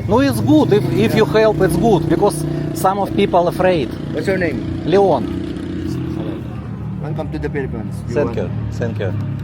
start. No, it's good. If you help, it's good because some of people afraid. What's your name? Leon. Welcome to the Philippines. Thank you. Thank you.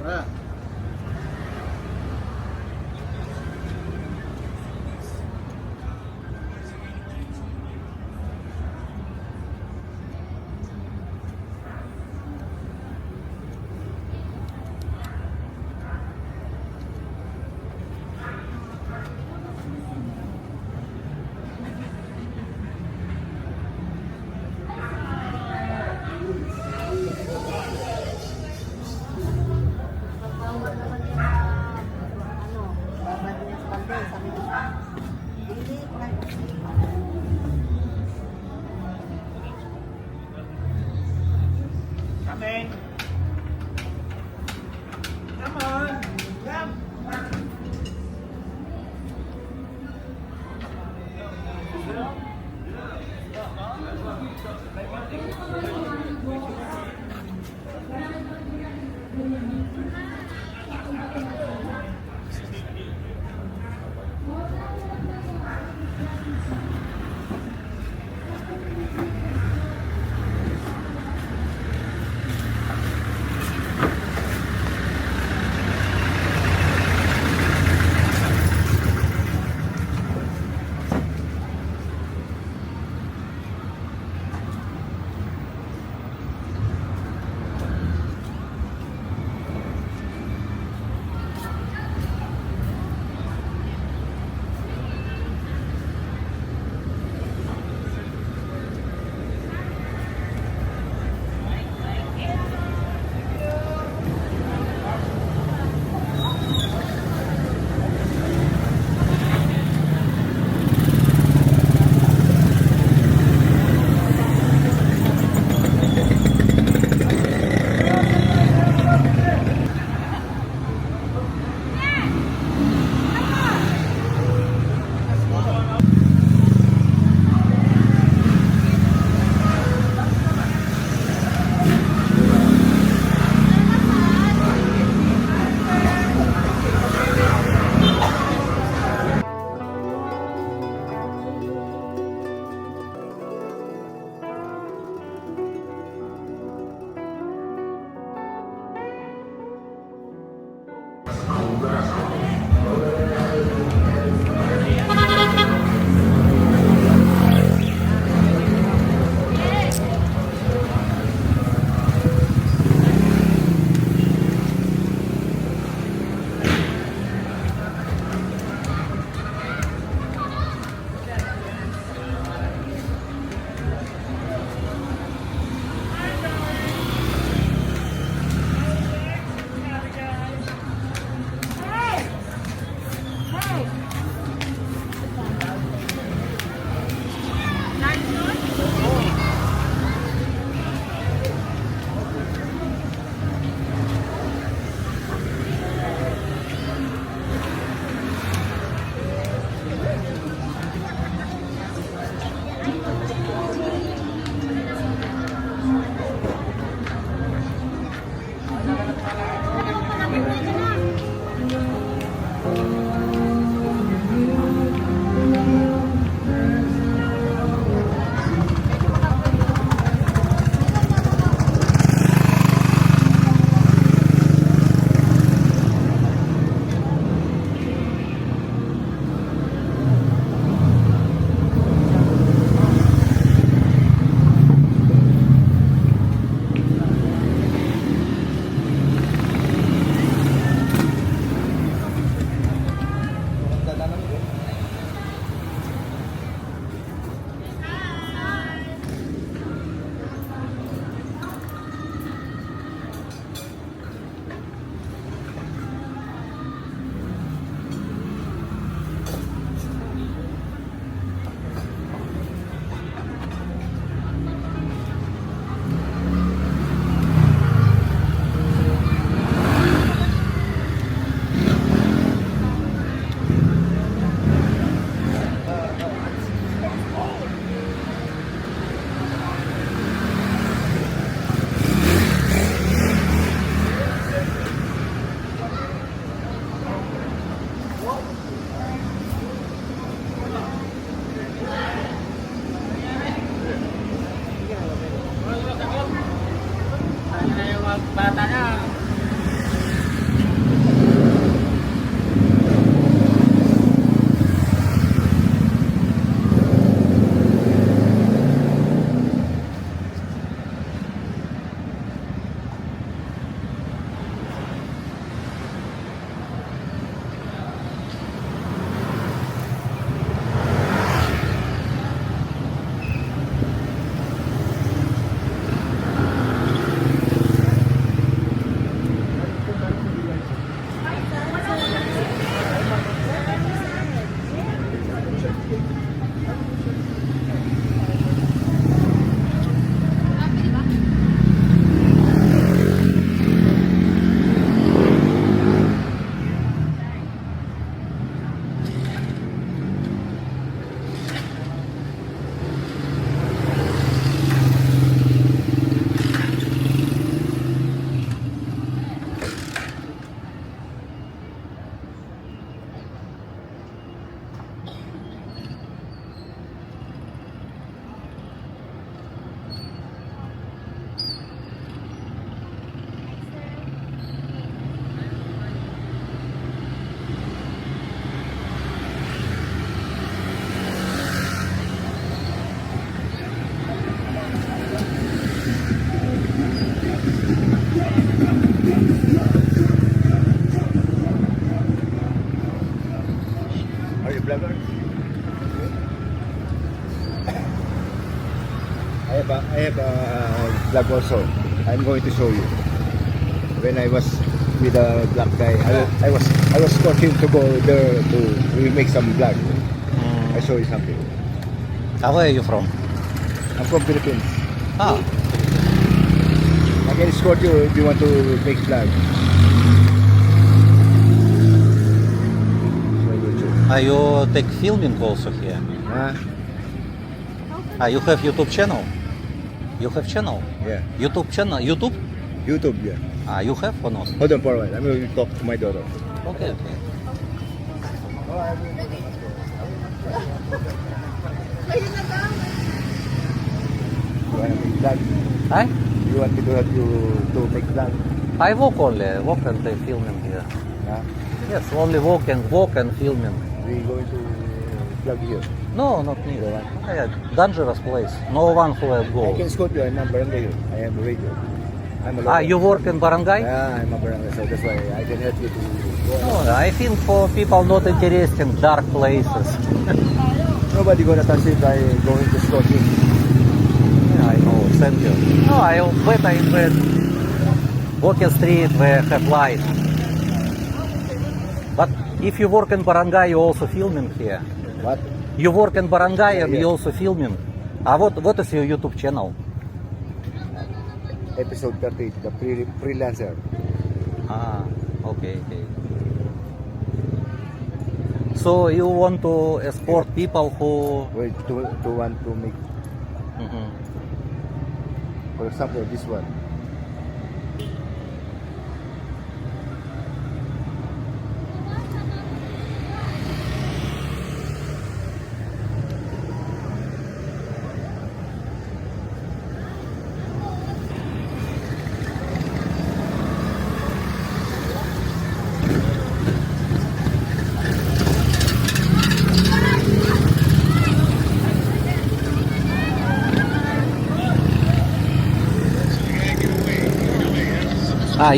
Tara. Coming. Come on. Come. Bata na. vlog also. I'm going to show you. When I was with a black guy, I was coaching to go there to we make some vlog. I show you something. Where are you from? I'm from Philippines. Ah, I can escort you if you want to make vlog. Show YouTube. you take filming also here? Huh? You have YouTube channel? You have channel? Yeah. YouTube channel? YouTube? YouTube, yeah. You have or not? Hold on for a while. I'm going to talk to my daughter. Okay, okay. You want to make vlog? Hi? You want me to help you to make vlog? I walk and filming here. Huh? Yes, only walk and filming. We going to vlog here. No, not me. Dangerous place. No one who will I go. can escort you. I'm a barangay here. I am a radio. I'm a local. You work in barangay? Yeah, I'm a barangay, so that's why I can help you to go. No, I think for people not interested in dark places. Nobody gonna touch it by going to escort him. Yeah, I know. Thank you. No, I better in bed. Walking street where have light. But if you work in barangay, you also filming here. What? You work in barangay and Yeah. you also filming. What is your YouTube channel? Episode 30, the freelancer. Okay. So you want to escort people who... Wait, to want to make, Mhm. for example, this one.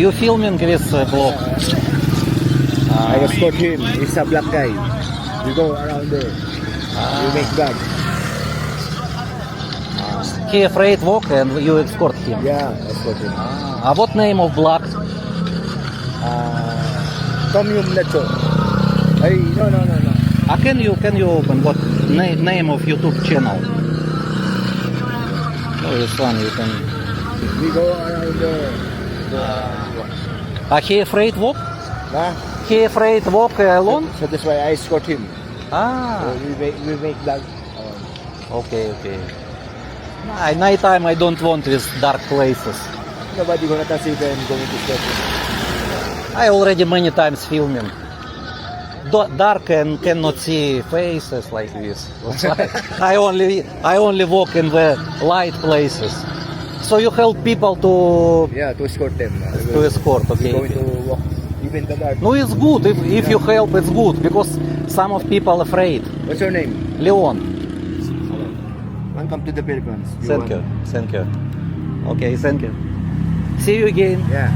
You filming this vlog? I escort him. He's a black guy. We go around there. We make vlog. He afraid walk and you escort him. Yeah, escort him. What name of vlog? Commune Lecho. Hey, no. Can you open what name of YouTube channel? Oh, this one you can. We go around there. He afraid walk? Nah? He afraid walk alone? So that's why I escort him. So we make vlog. Okay. Night time I don't want these dark places. Nobody gonna touch it and going to escort him. I already many times filming. Dark and cannot see faces like this. I only walk in the light places. So you help people to Yeah, to escort them. escort, okay. We're going to walk even the dark. No, it's good. If you help, it's good because some of people afraid. What's your name? Leon, Welcome to the Philippines. thank you. Okay, thank you. See you again. Yeah.